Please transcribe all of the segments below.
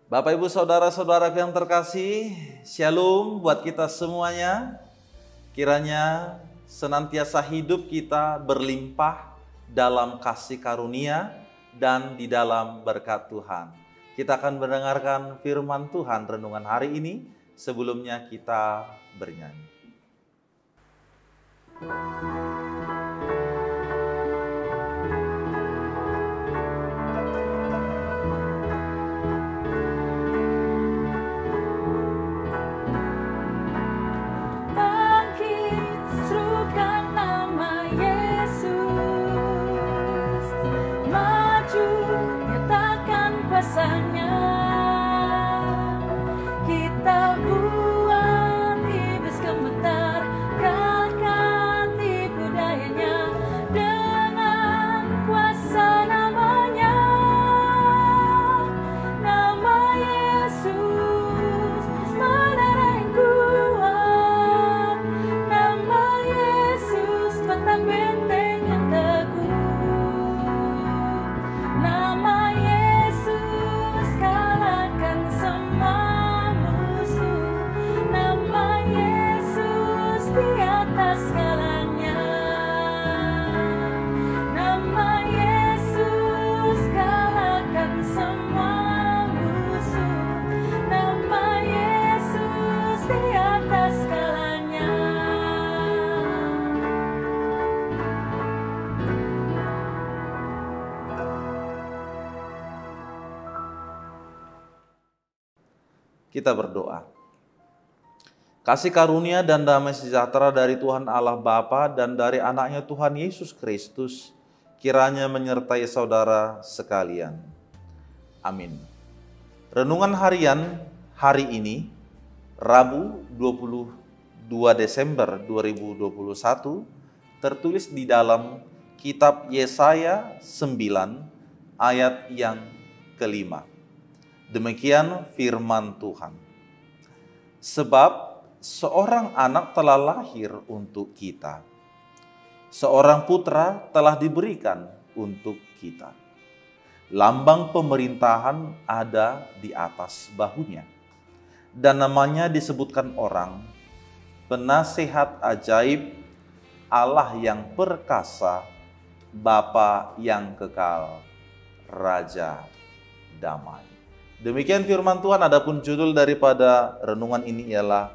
Bapak Ibu Saudara-saudara yang terkasih, Shalom buat kita semuanya. Kiranya senantiasa hidup kita berlimpah dalam kasih karunia dan di dalam berkat Tuhan. Kita akan mendengarkan firman Tuhan renungan hari ini. Sebelumnya kita bernyanyi. Kita berdoa. Kasih karunia dan damai sejahtera dari Tuhan Allah Bapa dan dari anaknya Tuhan Yesus Kristus kiranya menyertai saudara sekalian. Amin. Renungan harian hari ini, Rabu 22 Desember 2021, tertulis di dalam kitab Yesaya 9 ayat yang kelima. Demikian firman Tuhan. Sebab seorang anak telah lahir untuk kita. Seorang putra telah diberikan untuk kita. Lambang pemerintahan ada di atas bahunya. Dan namanya disebutkan orang, Penasehat Ajaib, Allah yang perkasa, Bapa yang kekal, Raja Damai. Demikian firman Tuhan. Adapun judul daripada renungan ini ialah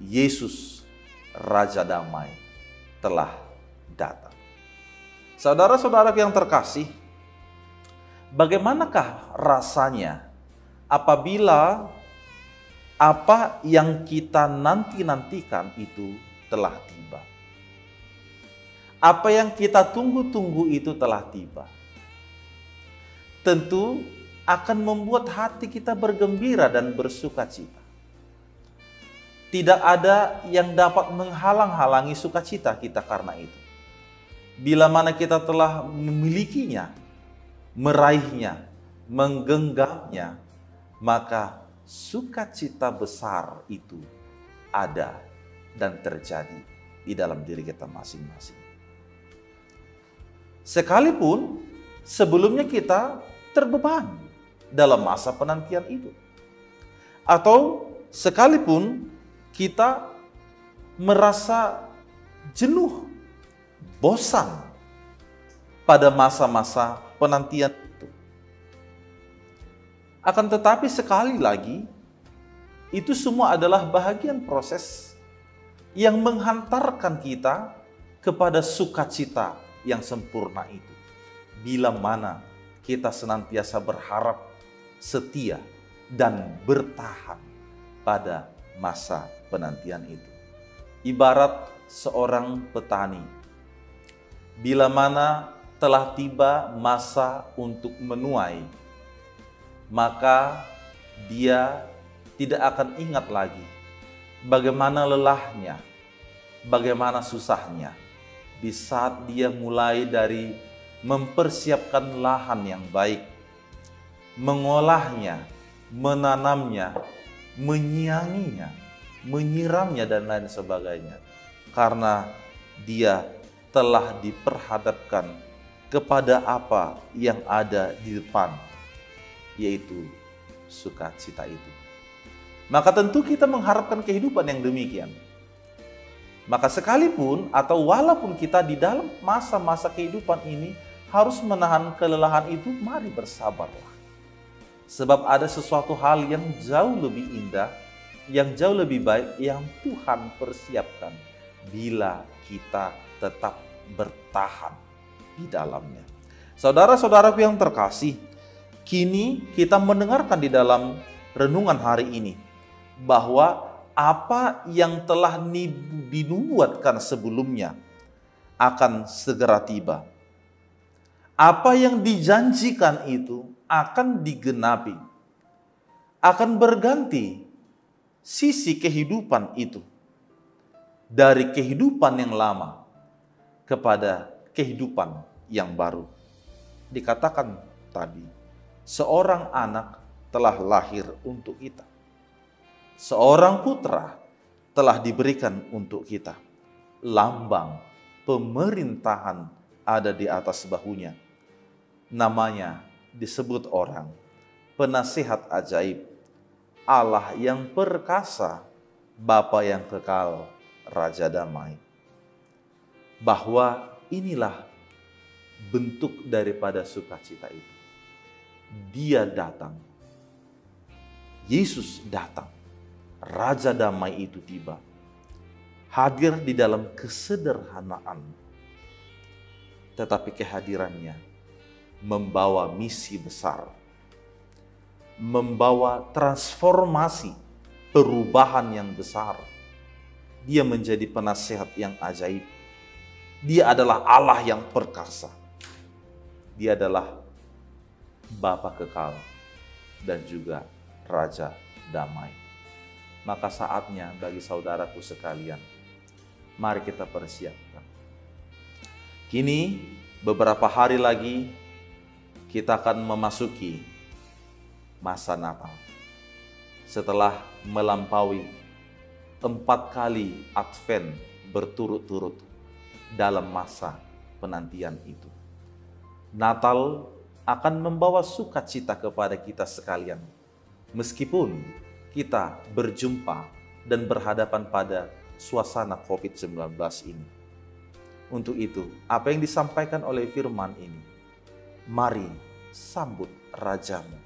Yesus Raja Damai telah datang. Saudara-saudara yang terkasih, bagaimanakah rasanya apabila apa yang kita nanti-nantikan itu telah tiba? Apa yang kita tunggu-tunggu itu telah tiba. Tentu akan membuat hati kita bergembira dan bersukacita. Tidak ada yang dapat menghalang-halangi sukacita kita karena itu. Bila mana kita telah memilikinya, meraihnya, menggenggamnya, maka sukacita besar itu ada dan terjadi di dalam diri kita masing-masing. Sekalipun sebelumnya kita terbeban dalam masa penantian itu. Atau sekalipun kita merasa jenuh, bosan pada masa-masa penantian itu. Akan tetapi sekali lagi, itu semua adalah bahagian proses yang menghantarkan kita kepada sukacita yang sempurna itu. Bila mana kita senantiasa berharap, setia, dan bertahan pada masa penantian itu. Ibarat seorang petani, bila mana telah tiba masa untuk menuai, maka dia tidak akan ingat lagi bagaimana lelahnya, bagaimana susahnya di saat dia mulai dari mempersiapkan lahan yang baik, mengolahnya, menanamnya, menyianginya, menyiramnya, dan lain sebagainya. Karena dia telah diperhadapkan kepada apa yang ada di depan, yaitu sukacita itu. Maka tentu kita mengharapkan kehidupan yang demikian. Maka sekalipun atau walaupun kita di dalam masa-masa kehidupan ini harus menahan kelelahan itu, mari bersabarlah. Sebab ada sesuatu hal yang jauh lebih indah, yang jauh lebih baik, yang Tuhan persiapkan bila kita tetap bertahan di dalamnya. Saudara-saudaraku yang terkasih, kini kita mendengarkan di dalam renungan hari ini bahwa apa yang telah dinubuatkan sebelumnya akan segera tiba. Apa yang dijanjikan itu akan digenapi, akan berganti sisi kehidupan itu dari kehidupan yang lama kepada kehidupan yang baru. Dikatakan tadi, seorang anak telah lahir untuk kita. Seorang putra telah diberikan untuk kita. Lambang pemerintahan ada di atas bahunya. Namanya disebut orang penasihat ajaib, Allah yang perkasa, Bapa yang kekal, Raja damai. Bahwa inilah bentuk daripada sukacita itu. Dia datang. Yesus datang. Raja damai itu tiba. Hadir di dalam kesederhanaan. Tetapi kehadirannya membawa misi besar. Membawa transformasi, perubahan yang besar. Dia menjadi penasihat yang ajaib. Dia adalah Allah yang perkasa. Dia adalah Bapa kekal dan juga Raja damai. Maka saatnya bagi saudaraku sekalian, mari kita persiapkan. Kini beberapa hari lagi kita akan memasuki masa Natal. Setelah melampaui 4 kali Advent berturut-turut dalam masa penantian itu. Natal akan membawa sukacita kepada kita sekalian. Meskipun kita berjumpa dan berhadapan pada suasana COVID-19 ini. Untuk itu, apa yang disampaikan oleh firman ini, mari sambut Rajamu.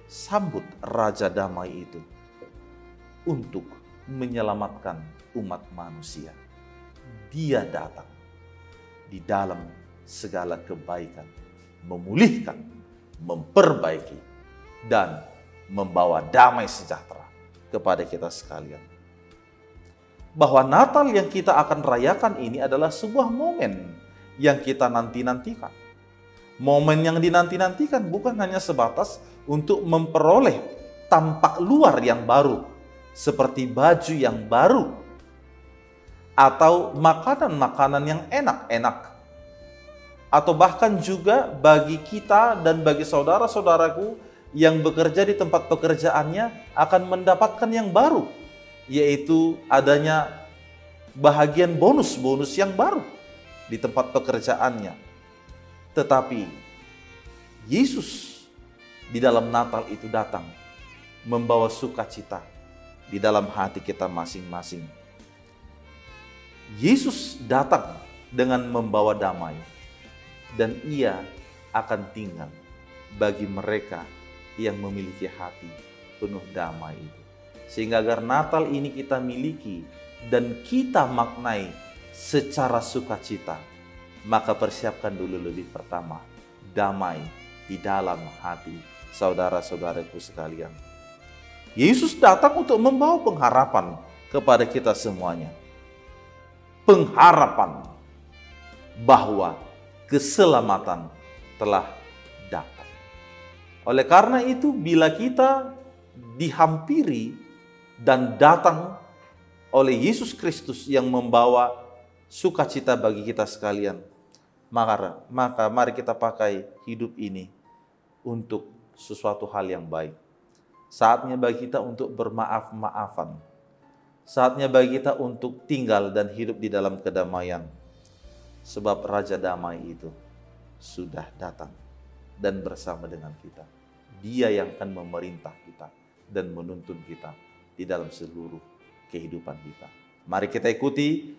Sambut Raja damai itu untuk menyelamatkan umat manusia. Dia datang di dalam segala kebaikan, memulihkan, memperbaiki, dan membawa damai sejahtera kepada kita sekalian. Bahwa Natal yang kita akan rayakan ini adalah sebuah momen yang kita nanti-nantikan. Momen yang dinanti-nantikan bukan hanya sebatas untuk memperoleh tampak luar yang baru, seperti baju yang baru, atau makanan-makanan yang enak-enak, atau bahkan juga bagi kita dan bagi saudara-saudaraku yang bekerja di tempat pekerjaannya akan mendapatkan yang baru, yaitu adanya bahagian bonus-bonus yang baru di tempat pekerjaannya. Tetapi Yesus di dalam Natal itu datang membawa sukacita di dalam hati kita masing-masing. Yesus datang dengan membawa damai, dan Ia akan tinggal bagi mereka yang memiliki hati penuh damai itu. Sehingga agar Natal ini kita miliki dan kita maknai secara sukacita, maka persiapkan dulu lebih pertama damai di dalam hati saudara-saudaraku sekalian. Yesus datang untuk membawa pengharapan kepada kita semuanya. Pengharapan bahwa keselamatan telah datang. Oleh karena itu, bila kita dihampiri dan datang oleh Yesus Kristus yang membawa sukacita bagi kita sekalian, maka mari kita pakai hidup ini untuk sesuatu hal yang baik. Saatnya bagi kita untuk bermaaf-maafan. Saatnya bagi kita untuk tinggal dan hidup di dalam kedamaian. Sebab Raja damai itu sudah datang dan bersama dengan kita. Dia yang akan memerintah kita dan menuntun kita di dalam seluruh kehidupan kita. Mari kita ikuti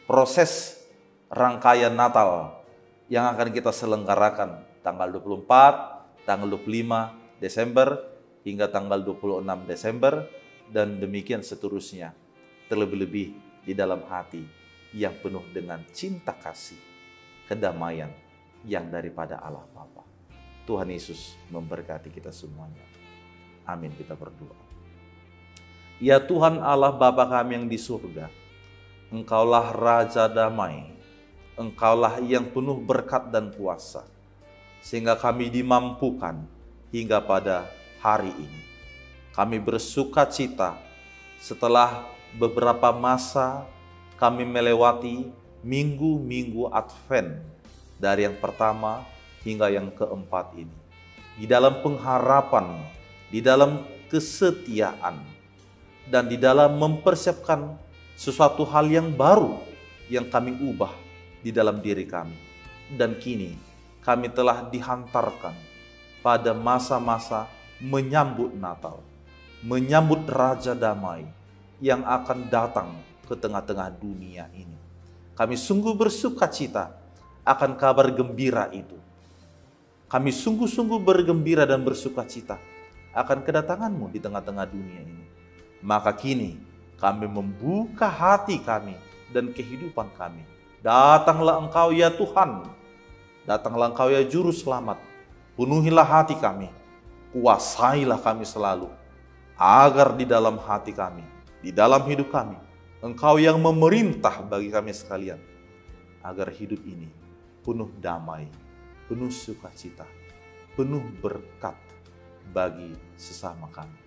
proses rangkaian Natal yang akan kita selenggarakan tanggal 24, tanggal 25 Desember hingga tanggal 26 Desember dan demikian seterusnya. Terlebih-lebih di dalam hati yang penuh dengan cinta kasih, kedamaian yang daripada Allah Bapa. Tuhan Yesus memberkati kita semuanya. Amin, kita berdoa. Ya Tuhan Allah Bapa kami yang di surga, Engkaulah Raja damai, Engkaulah yang penuh berkat dan kuasa, sehingga kami dimampukan hingga pada hari ini. Kami bersuka cita setelah beberapa masa kami melewati minggu-minggu Advent dari yang pertama hingga yang keempat ini. Di dalam pengharapan, di dalam kesetiaan, dan di dalam mempersiapkan sesuatu hal yang baru yang kami ubah di dalam diri kami. Dan kini kami telah dihantarkan pada masa-masa menyambut Natal, menyambut Raja Damai yang akan datang ke tengah-tengah dunia ini. Kami sungguh bersuka cita akan kabar gembira itu. Kami sungguh-sungguh bergembira dan bersuka cita akan kedatangan-Mu di tengah-tengah dunia ini. Maka kini kami membuka hati kami dan kehidupan kami. Datanglah Engkau ya Tuhan, datanglah Engkau ya Juru Selamat. Penuhilah hati kami, kuasailah kami selalu, agar di dalam hati kami, di dalam hidup kami, Engkau yang memerintah bagi kami sekalian, agar hidup ini penuh damai, penuh sukacita, penuh berkat bagi sesama kami.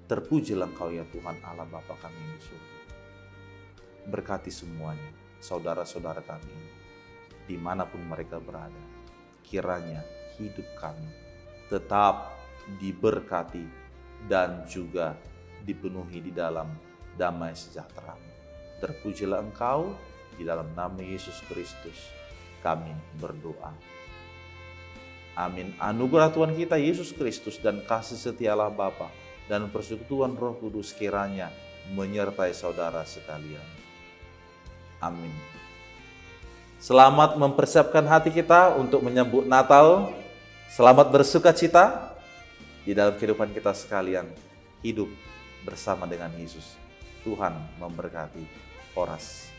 Terpujilah Engkau ya Tuhan Allah Bapa kami yang di surga. Berkati semuanya, saudara-saudara kami ini, dimanapun mereka berada. Kiranya hidup kami tetap diberkati dan juga dipenuhi di dalam damai sejahtera. Terpujilah Engkau, di dalam nama Yesus Kristus kami berdoa. Amin. Anugerah Tuhan kita Yesus Kristus dan kasih setia Allah Bapa dan persekutuan Roh Kudus kiranya menyertai saudara sekalian. Amin. Selamat mempersiapkan hati kita untuk menyambut Natal. Selamat bersuka cita di dalam kehidupan kita sekalian. Hidup bersama dengan Yesus. Tuhan memberkati. Horas.